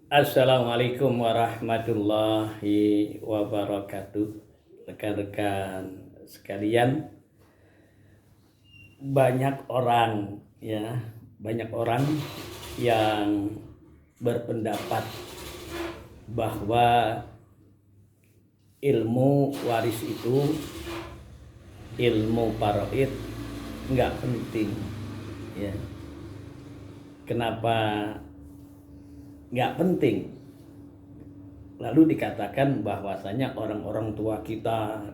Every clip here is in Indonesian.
Assalamualaikum warahmatullahi wabarakatuh. Rekan-rekan sekalian, banyak orang yang berpendapat bahwa ilmu waris itu, ilmu faraid nggak penting. Ya, kenapa nggak penting? Lalu dikatakan bahwasanya orang-orang tua kita,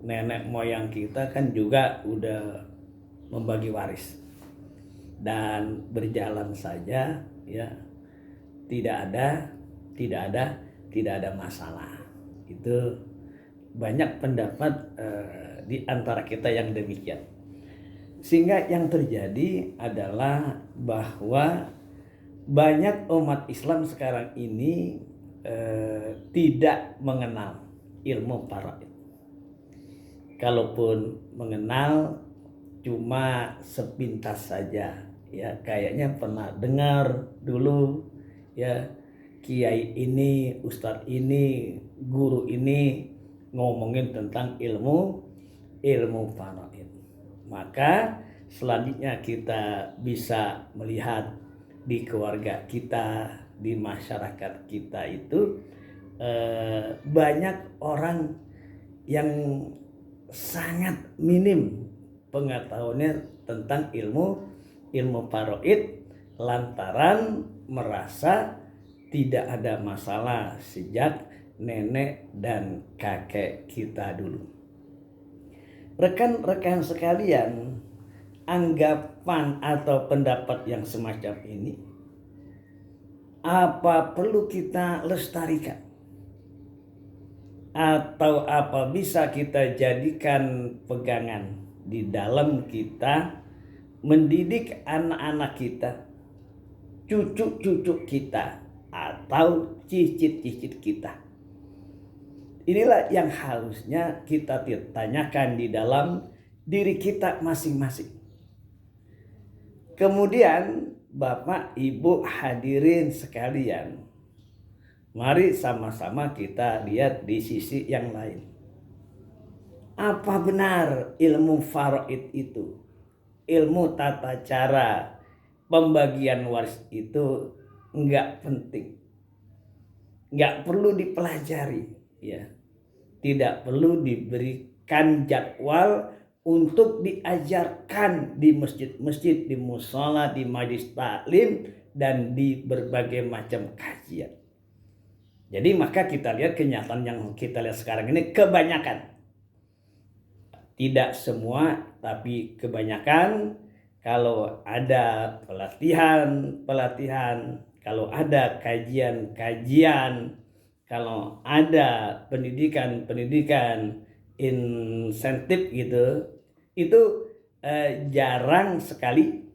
nenek moyang kita kan juga udah membagi waris dan berjalan saja, ya, tidak ada masalah. Itu banyak pendapat di antara kita yang demikian, sehingga yang terjadi adalah bahwa banyak umat Islam sekarang ini tidak mengenal ilmu faraid. Kalaupun mengenal cuma sepintas saja, ya, kayaknya pernah dengar dulu, ya, kiai ini, ustadz ini, guru ini ngomongin tentang ilmu faraid. Maka selanjutnya kita bisa melihat di keluarga kita, di masyarakat kita itu banyak orang yang sangat minim pengetahuannya tentang ilmu faraid lantaran merasa tidak ada masalah sejak nenek dan kakek kita dulu. Rekan-rekan sekalian, anggapan atau pendapat yang semacam ini apa perlu kita lestarikan? Atau apa bisa kita jadikan pegangan di dalam kita mendidik anak-anak kita, cucu-cucu kita, atau cicit-cicit kita? Inilah yang harusnya kita tanyakan di dalam diri kita masing-masing. Kemudian Bapak, Ibu, hadirin sekalian, mari sama-sama kita lihat di sisi yang lain. Apa benar ilmu faraid itu? Ilmu tata cara pembagian waris itu enggak penting, enggak perlu dipelajari, ya. Tidak perlu diberikan jadwal untuk diajarkan di masjid-masjid, di mushola, di majelis taklim, dan di berbagai macam kajian. Jadi maka kita lihat kenyataan yang kita lihat sekarang ini, kebanyakan, tidak semua tapi kebanyakan, kalau ada pelatihan, kalau ada kajian, kalau ada pendidikan insentif gitu, itu jarang sekali,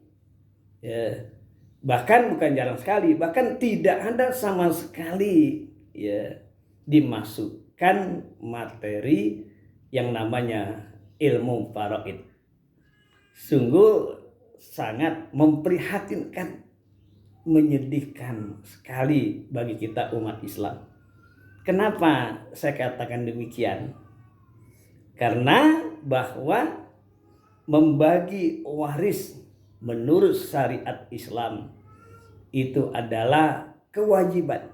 bahkan bukan jarang sekali, bahkan tidak ada sama sekali, ya, dimasukkan materi yang namanya ilmu faraid. Sungguh sangat memprihatinkan, menyedihkan sekali bagi kita umat Islam. Kenapa saya katakan demikian? Karena bahwa membagi waris menurut syariat Islam itu adalah kewajiban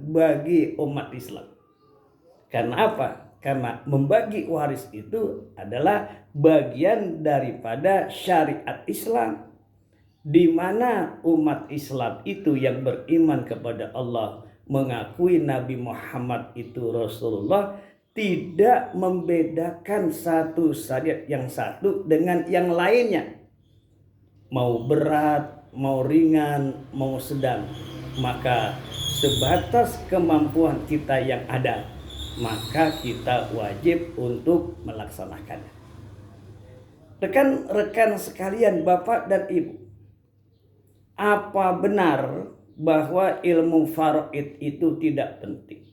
bagi umat Islam. Karena apa? Karena membagi waris itu adalah bagian daripada syariat Islam, di mana umat Islam itu yang beriman kepada Allah, mengakui Nabi Muhammad itu Rasulullah, tidak membedakan satu syariat yang satu dengan yang lainnya, mau berat, mau ringan, mau sedang. Maka sebatas kemampuan kita yang ada, maka kita wajib untuk melaksanakannya. Rekan-rekan sekalian, Bapak dan Ibu, apa benar bahwa ilmu faraid itu tidak penting?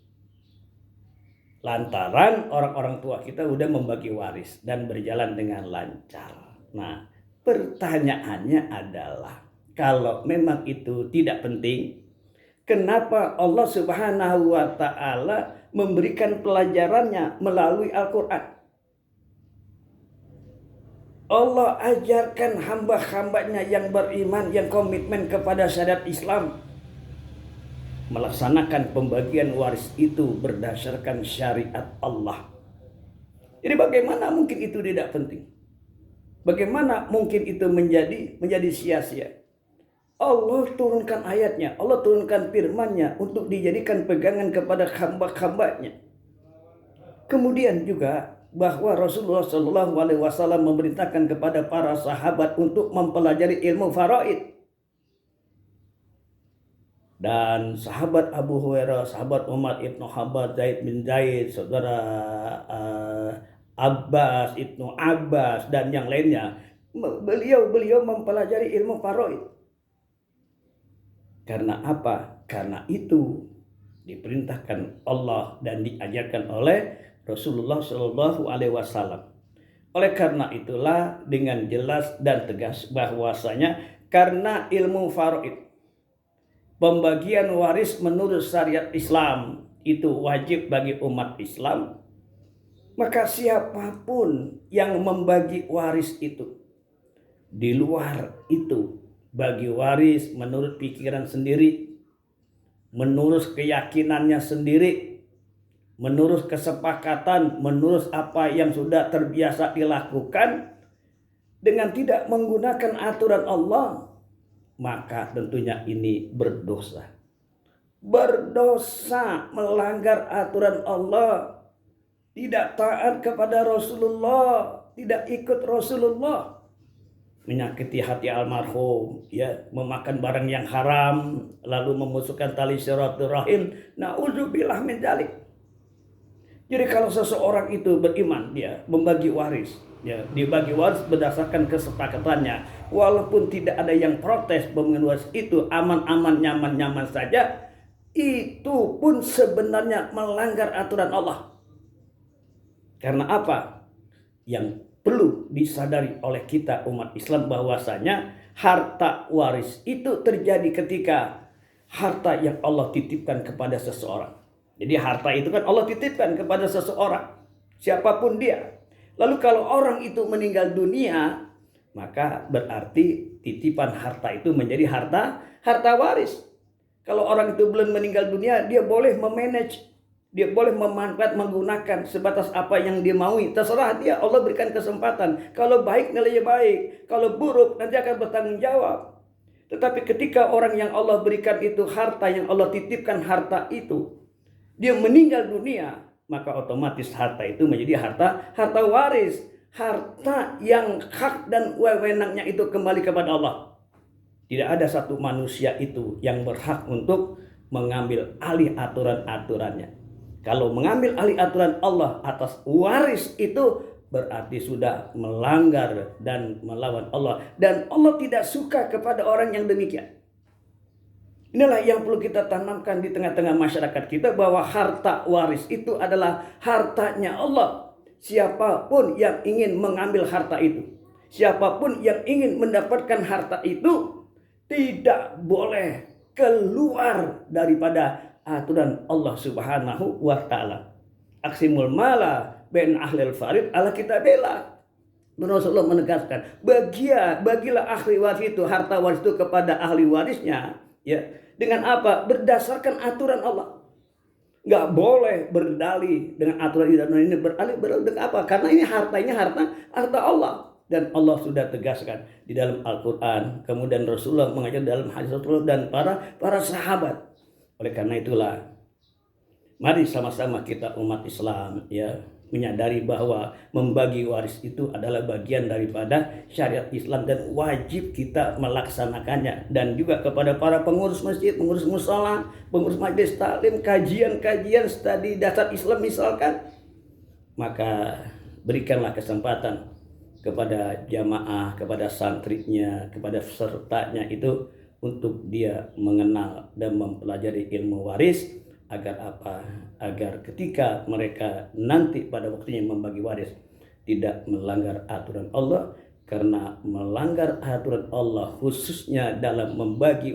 Lantaran orang-orang tua kita udah membagi waris dan berjalan dengan lancar. Nah, pertanyaannya adalah, Kalau memang itu tidak penting, kenapa Allah Subhanahu wa Ta'ala memberikan pelajarannya melalui Al-Quran? Allah ajarkan hamba-hambanya yang beriman, yang komitmen kepada syariat Islam, melaksanakan pembagian waris itu berdasarkan syariat Allah. Jadi bagaimana mungkin itu tidak penting? Bagaimana mungkin itu menjadi sia-sia? Allah turunkan ayatnya, Allah turunkan firman-Nya untuk dijadikan pegangan kepada hamba-hambanya. Kemudian juga bahwa Rasulullah Shallallahu Alaihi Wasallam memerintahkan kepada para sahabat untuk mempelajari ilmu faraid. Dan sahabat Abu Hurairah, sahabat Umar ibnu Khattab, Zaid bin Zaid, saudara Abbas ibnu Abbas dan yang lainnya, beliau mempelajari ilmu faraid. Karena apa? Karena itu diperintahkan Allah dan diajarkan oleh Rasulullah Shallallahu Alaihi Wasallam. Oleh karena itulah dengan jelas dan tegas bahwasanya karena ilmu faraid, pembagian waris menurut syariat Islam itu wajib bagi umat Islam, maka siapapun yang membagi waris itu di luar itu bagi waris menurut pikiran sendiri, menurut keyakinannya sendiri, menurut kesepakatan, menurut apa yang sudah terbiasa dilakukan dengan tidak menggunakan aturan Allah, maka tentunya ini berdosa. Berdosa, melanggar aturan Allah, tidak taat kepada Rasulullah, tidak ikut Rasulullah, menyakiti hati almarhum, ya, memakan barang yang haram, lalu memusuhkan tali silaturahim. Nauzubillah min dzalik. Jadi kalau seseorang itu beriman, dia membagi waris, ya, dibagi waris berdasarkan kesepakatannya, walaupun tidak ada yang protes, pembagian waris itu aman-aman, nyaman-nyaman saja, itu pun sebenarnya melanggar aturan Allah. Karena apa? Yang perlu disadari oleh kita umat Islam bahwasanya harta waris itu terjadi ketika harta yang Allah titipkan kepada seseorang. Jadi harta itu kan Allah titipkan kepada seseorang, siapapun dia. Lalu kalau orang itu meninggal dunia, maka berarti titipan harta itu menjadi harta waris. Kalau orang itu belum meninggal dunia, dia boleh memanage, dia boleh memanfaat, menggunakan sebatas apa yang dia maui. Terserah dia, Allah berikan kesempatan. Kalau baik nilainya baik, kalau buruk nanti akan bertanggung jawab. Tetapi ketika orang yang Allah berikan itu harta, yang Allah titipkan harta itu, dia meninggal dunia, maka otomatis harta itu menjadi harta waris. Harta yang hak dan wewenangnya itu kembali kepada Allah. Tidak ada satu manusia itu yang berhak untuk mengambil alih aturan-aturannya. Kalau mengambil alih aturan Allah atas waris itu berarti sudah melanggar dan melawan Allah. Dan Allah tidak suka kepada orang yang demikian. Inilah yang perlu kita tanamkan di tengah-tengah masyarakat kita, bahwa harta waris itu adalah hartanya Allah. Siapapun yang ingin mengambil harta itu, siapapun yang ingin mendapatkan harta itu, tidak boleh keluar daripada aturan Allah Subhanahu wa Ta'ala. Aksimul mala bain ahlil farid ala kitabillah. Rasulullah menegaskan, bagilah ahli waris itu, harta waris itu kepada ahli warisnya, ya, dengan apa? Berdasarkan aturan Allah. Nggak boleh berdalih dengan aturan ini, berdalih dengan apa? Karena ini hartanya harta Allah. Dan Allah sudah tegaskan di dalam Al-Quran. Kemudian Rasulullah mengajar dalam hadis Rasulullah dan para sahabat. Oleh karena itulah, mari sama-sama kita umat Islam, ya, menyadari bahwa membagi waris itu adalah bagian daripada syariat Islam dan wajib kita melaksanakannya. Dan juga kepada para pengurus masjid, pengurus mushola, pengurus majelis taklim, kajian studi dasar Islam misalkan, maka berikanlah kesempatan kepada jamaah, kepada santrinya, kepada pesertanya itu untuk dia mengenal dan mempelajari ilmu waris. Agar apa? Agar ketika mereka nanti pada waktunya membagi waris tidak melanggar aturan Allah, karena melanggar aturan Allah khususnya dalam membagi